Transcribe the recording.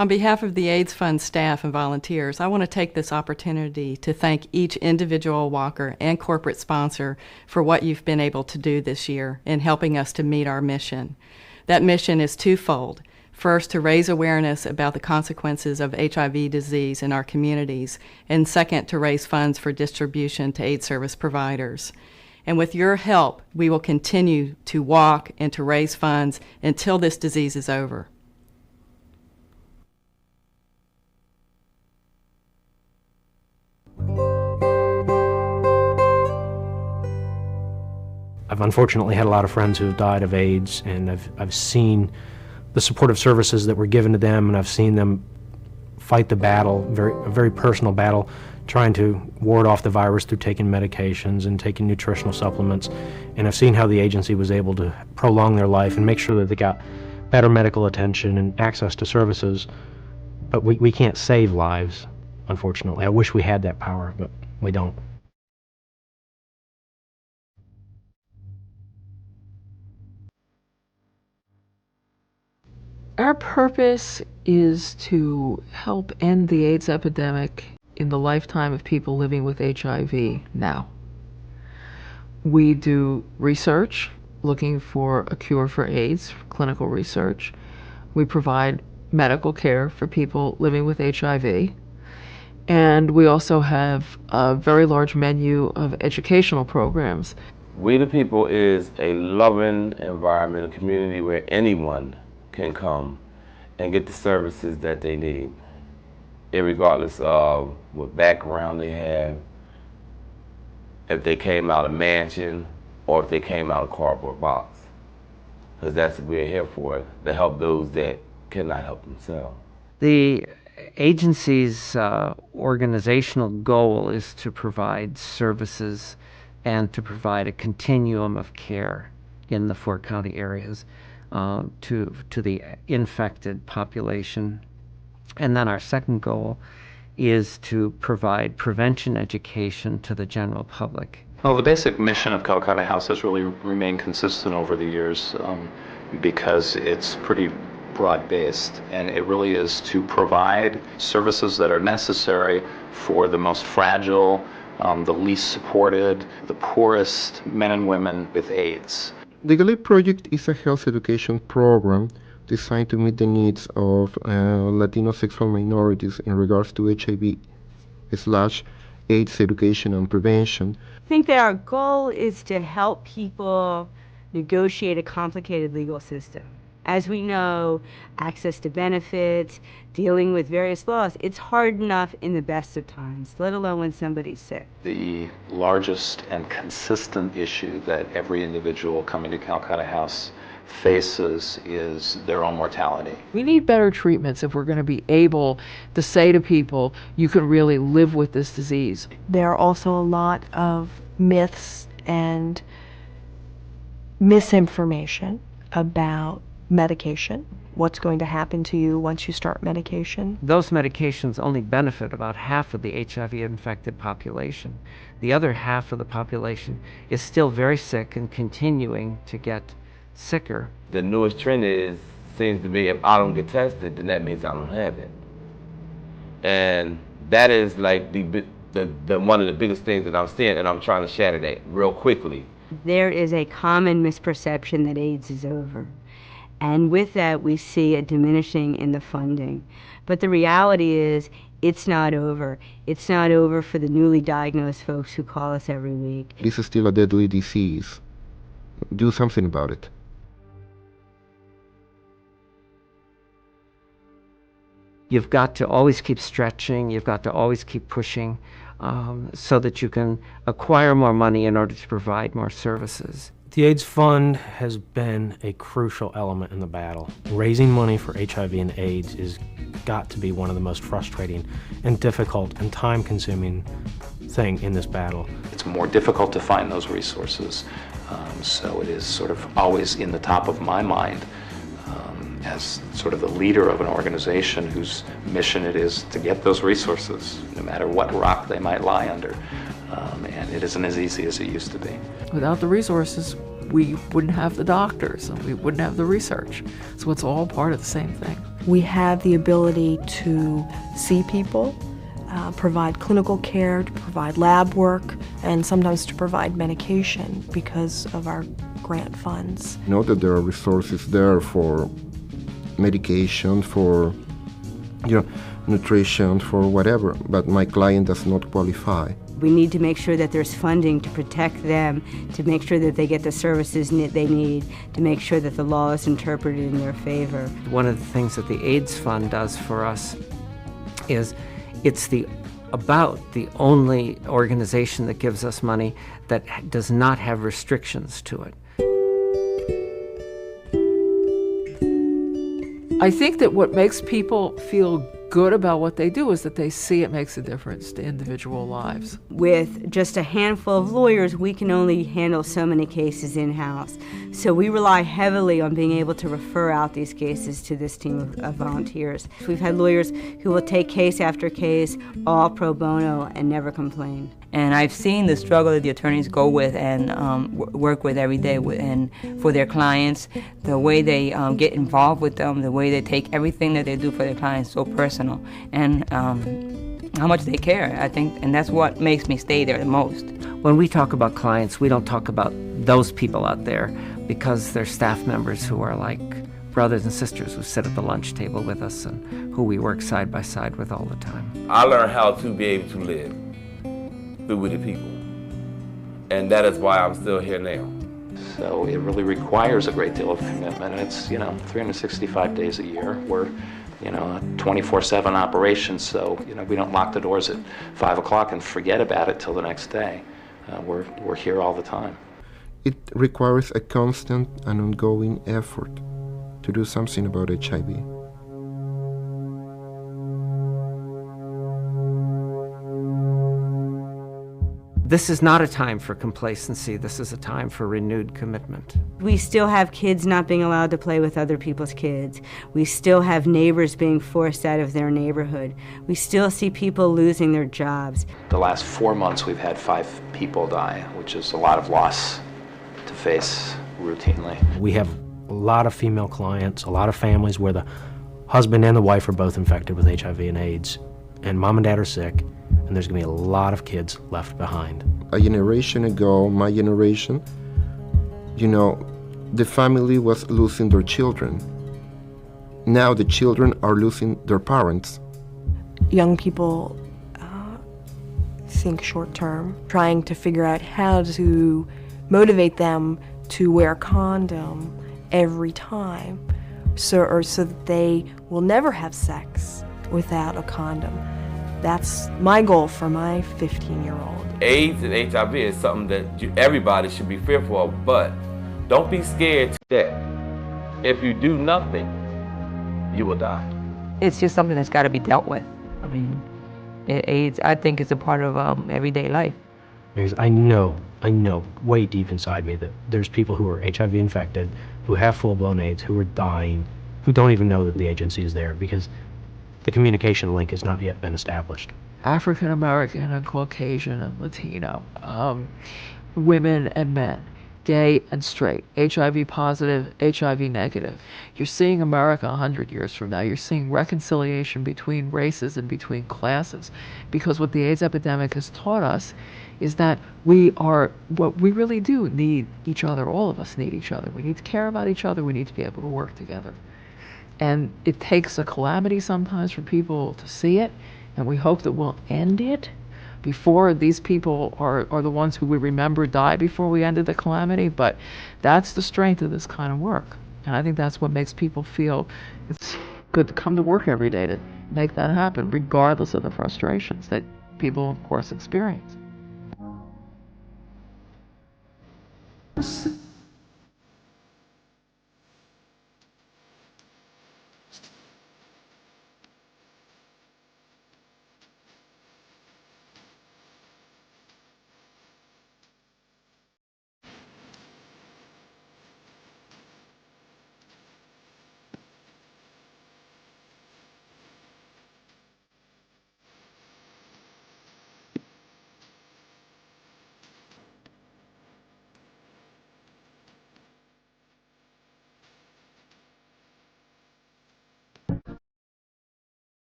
On behalf of the AIDS Fund staff and volunteers, I want to take this opportunity to thank each individual walker and corporate sponsor for what you've been able to do this year in helping us to meet our mission. That mission is twofold. First, to raise awareness about the consequences of HIV disease in our communities, and second, to raise funds for distribution to AIDS service providers. And with your help, we will continue to walk and to raise funds until this disease is over. I've unfortunately had a lot of friends who have died of AIDS, and I've seen the supportive services that were given to them, and I've seen them fight the battle, a very personal battle, trying to ward off the virus through taking medications and taking nutritional supplements. And I've seen how the agency was able to prolong their life and make sure that they got better medical attention and access to services. But we can't save lives, unfortunately. I wish we had that power, but we don't. Our purpose is to help end the AIDS epidemic in the lifetime of people living with HIV now. We do research looking for a cure for AIDS, clinical research. We provide medical care for people living with HIV. And we also have a very large menu of educational programs. We the People is a loving environment, a community where anyone can come and get the services that they need, irregardless of what background they have, if they came out of mansion or if they came out of cardboard box. Because that's what we're here for, to help those that cannot help themselves. The agency's organizational goal is to provide services and to provide a continuum of care in the 4 county areas to the infected population. And then our second goal is to provide prevention education to the general public. Well, the basic mission of Calcutta House has really remained consistent over the years because it's pretty broad-based, and it really is to provide services that are necessary for the most fragile, the least supported, the poorest men and women with AIDS. The GALET project is a health education program designed to meet the needs of Latino sexual minorities in regards to HIV/AIDS education and prevention. I think that our goal is to help people negotiate a complicated legal system. As we know, access to benefits, dealing with various laws, it's hard enough in the best of times, let alone when somebody's sick. The largest and consistent issue that every individual coming to Calcutta House faces is their own mortality. We need better treatments if we're going to be able to say to people, you can really live with this disease. There are also a lot of myths and misinformation about medication, what's going to happen to you once you start medication. Those medications only benefit about half of the HIV-infected population. The other half of the population is still very sick and continuing to get sicker. The newest trend seems to be, if I don't get tested, then that means I don't have it. And that is like the one of the biggest things that I'm seeing, and I'm trying to shatter that real quickly. There is a common misperception that AIDS is over. And with that, we see a diminishing in the funding. But the reality is, it's not over. It's not over for the newly diagnosed folks who call us every week. This is still a deadly disease. Do something about it. You've got to always keep stretching, you've got to always keep pushing so that you can acquire more money in order to provide more services. The AIDS Fund has been a crucial element in the battle. Raising money for HIV and AIDS has got to be one of the most frustrating and difficult and time-consuming thing in this battle. It's more difficult to find those resources, so it is sort of always in the top of my mind as sort of the leader of an organization whose mission it is to get those resources, no matter what rock they might lie under. And it isn't as easy as it used to be. Without the resources, we wouldn't have the doctors, and we wouldn't have the research. So it's all part of the same thing. We have the ability to see people, provide clinical care, to provide lab work, and sometimes to provide medication because of our grant funds. Know that there are resources there for medication, for nutrition, for whatever, but my client does not qualify. We need to make sure that there's funding to protect them, to make sure that they get the services they need, to make sure that the law is interpreted in their favor. One of the things that the AIDS Fund does for us is it's about the only organization that gives us money that does not have restrictions to it. I think that what makes people feel good about what they do is that they see it makes a difference to individual lives. With just a handful of lawyers, we can only handle so many cases in-house. So we rely heavily on being able to refer out these cases to this team of volunteers. We've had lawyers who will take case after case, all pro bono, and never complain. And I've seen the struggle that the attorneys go with and work with every day and for their clients, the way they get involved with them, the way they take everything that they do for their clients so personal, and how much they care, I think, and that's what makes me stay there the most. When we talk about clients, we don't talk about those people out there because they're staff members who are like brothers and sisters who sit at the lunch table with us and who we work side by side with all the time. I learned how to be able to live with the people, and that is why I'm still here now. So it really requires a great deal of commitment. It's 365 days a year. We're a 24/7 operation, so we don't lock the doors at 5 o'clock and forget about it till the next day. We're here all the time. It requires a constant and ongoing effort to do something about HIV. This is not a time for complacency. This is a time for renewed commitment. We still have kids not being allowed to play with other people's kids. We still have neighbors being forced out of their neighborhood. We still see people losing their jobs. The last 4 months we've had 5 people die, which is a lot of loss to face routinely. We have a lot of female clients, a lot of families where the husband and the wife are both infected with HIV and AIDS, and mom and dad are sick, and there's going to be a lot of kids left behind. A generation ago, my generation, the family was losing their children. Now the children are losing their parents. Young people think short term, trying to figure out how to motivate them to wear a condom every time so that they will never have sex without a condom. That's my goal for my 15-year-old. AIDS and HIV is something that everybody should be fearful of, but don't be scared to that. If you do nothing, you will die. It's just something that's got to be dealt with. I mean, AIDS, I think, is a part of everyday life. Because I know way deep inside me that there's people who are HIV infected, who have full-blown AIDS, who are dying, who don't even know that the agency is there because the communication link has not yet been established. African American and Caucasian and Latino, women and men, gay and straight, HIV positive, HIV negative. You're seeing America 100 years from now. You're seeing reconciliation between races and between classes. Because what the AIDS epidemic has taught us is that we really do need each other. All of us need each other. We need to care about each other. We need to be able to work together. And it takes a calamity sometimes for people to see it, and we hope that we'll end it before these people are the ones who we remember die before we ended the calamity. But that's the strength of this kind of work. And I think that's what makes people feel it's good to come to work every day to make that happen, regardless of the frustrations that people, of course, experience.